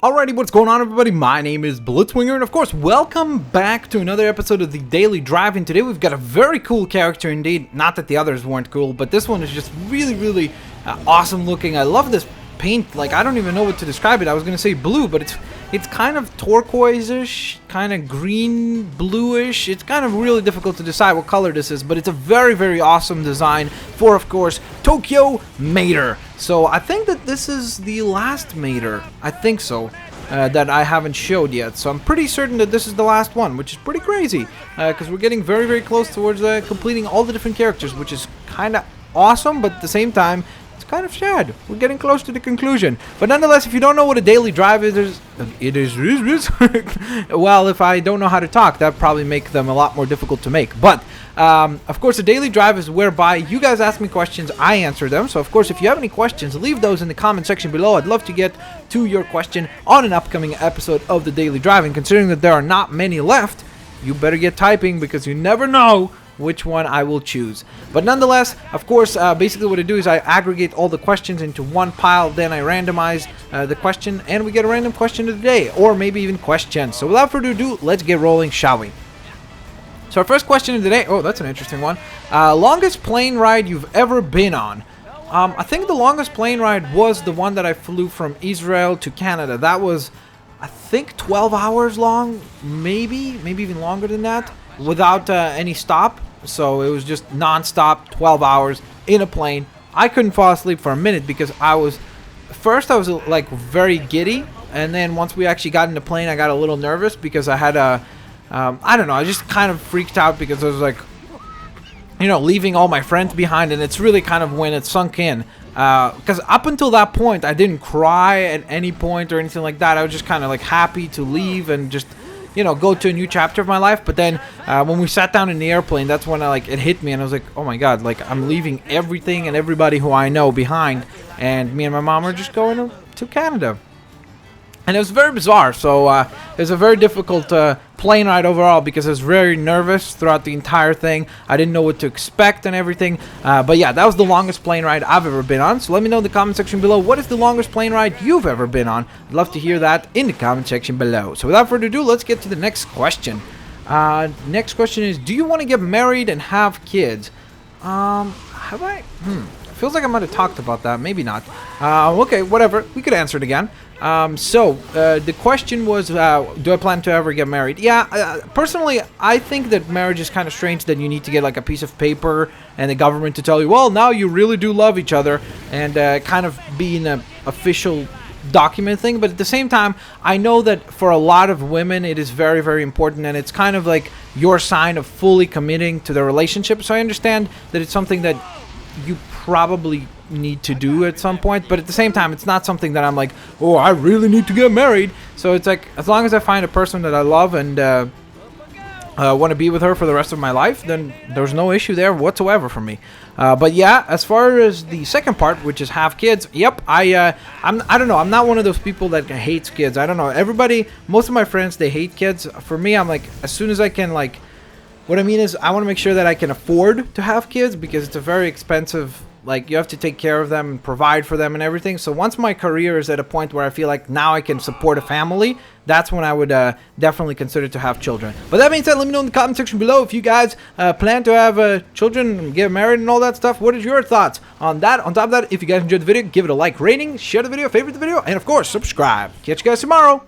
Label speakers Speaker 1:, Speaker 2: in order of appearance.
Speaker 1: Alrighty, what's going on, everybody? My name is Blitzwinger, and of course, welcome back to another episode of the Daily Drive-In. Today we've got a very cool character indeed. Not that the others weren't cool, but this one is just really awesome looking. I love this paint. Like, I don't even know what to describe it. I was gonna say blue, but it's kind of turquoise-ish, kind of green, bluish. It's kind of really difficult to decide what color this is, but it's a very awesome design for, of course, Tokyo Mater. So I think that this is the last Mater. I think so. That I haven't showed yet. So I'm pretty certain that this is the last one, which is pretty crazy. Because we're getting very close towards completing all the different characters, which is kind of awesome, but at the same time, it's kind of sad. We're getting close to the conclusion. But nonetheless, if you don't know what a daily drive is, well, if I don't know how to talk, that probably make them a lot more difficult to make. But of course, a daily drive is whereby you guys ask me questions, I answer them. So of course, if you have any questions, leave those in the comment section below. I'd love to get to your question on an upcoming episode of the Daily Drive. And considering that there are not many left, you better get typing, because you never know which one I will choose. But nonetheless, of course, basically what I do is I aggregate all the questions into one pile, then I randomize the question, and we get a random question of the day, or maybe even questions. So without further ado, let's get rolling, shall we? So our first question of the day, oh, that's an interesting one. Longest plane ride you've ever been on? I think the longest plane ride was the one that I flew from Israel to Canada. That was, I think, 12 hours long, maybe even longer than that, without any stop. So it was just non-stop, 12 hours in a plane. I couldn't fall asleep for a minute because I was like very giddy, and then once we actually got in the plane, I got a little nervous because I had a I don't know, I just kind of freaked out because I was like, you know, leaving all my friends behind, and it's really kind of when it sunk in. Because up until that point, I didn't cry at any point or anything like that. I was just kind of like happy to leave and just, you know, go to a new chapter of my life. But then when we sat down in the airplane, that's when it hit me, and I was like, oh my god, like I'm leaving everything and everybody who I know behind, and me and my mom are just going to Canada. And it was very bizarre. So it was a very difficult plane ride overall because I was very nervous throughout the entire thing. I didn't know what to expect and everything. But yeah, that was the longest plane ride I've ever been on. So let me know in the comment section below, what is the longest plane ride you've ever been on? I'd love to hear that in the comment section below. So without further ado, let's get to the next question. Next question is, do you want to get married and have kids? Have I? Feels like I might have talked about that. Maybe not. Okay, whatever. We could answer it again. The question was, do I plan to ever get married? Yeah, personally, I think that marriage is kind of strange that you need to get like a piece of paper and the government to tell you, well, now you really do love each other, and kind of be an official document thing. But at the same time, I know that for a lot of women, it is very important, and it's kind of like your sign of fully committing to the relationship. So I understand that it's something that you probably need to do at some point, but at the same time, it's not something that I'm like, oh, I really need to get married. So it's like, as long as I find a person that I love and want to be with her for the rest of my life, then there's no issue there whatsoever for me. But yeah, as far as the second part, which is have kids, yep, I don't know, I'm not one of those people that hates kids. I don't know, everybody, most of my friends, they hate kids. For me, I'm like, as soon as I can, like, what I mean is, I want to make sure that I can afford to have kids, because it's a very expensive, like, you have to take care of them and provide for them and everything. So once my career is at a point where I feel like now I can support a family, that's when I would definitely consider to have children. But that being said, let me know in the comment section below if you guys plan to have children and get married and all that stuff. What is your thoughts on that? On top of that, if you guys enjoyed the video, give it a like rating, share the video, favorite the video, and of course, subscribe. Catch you guys tomorrow.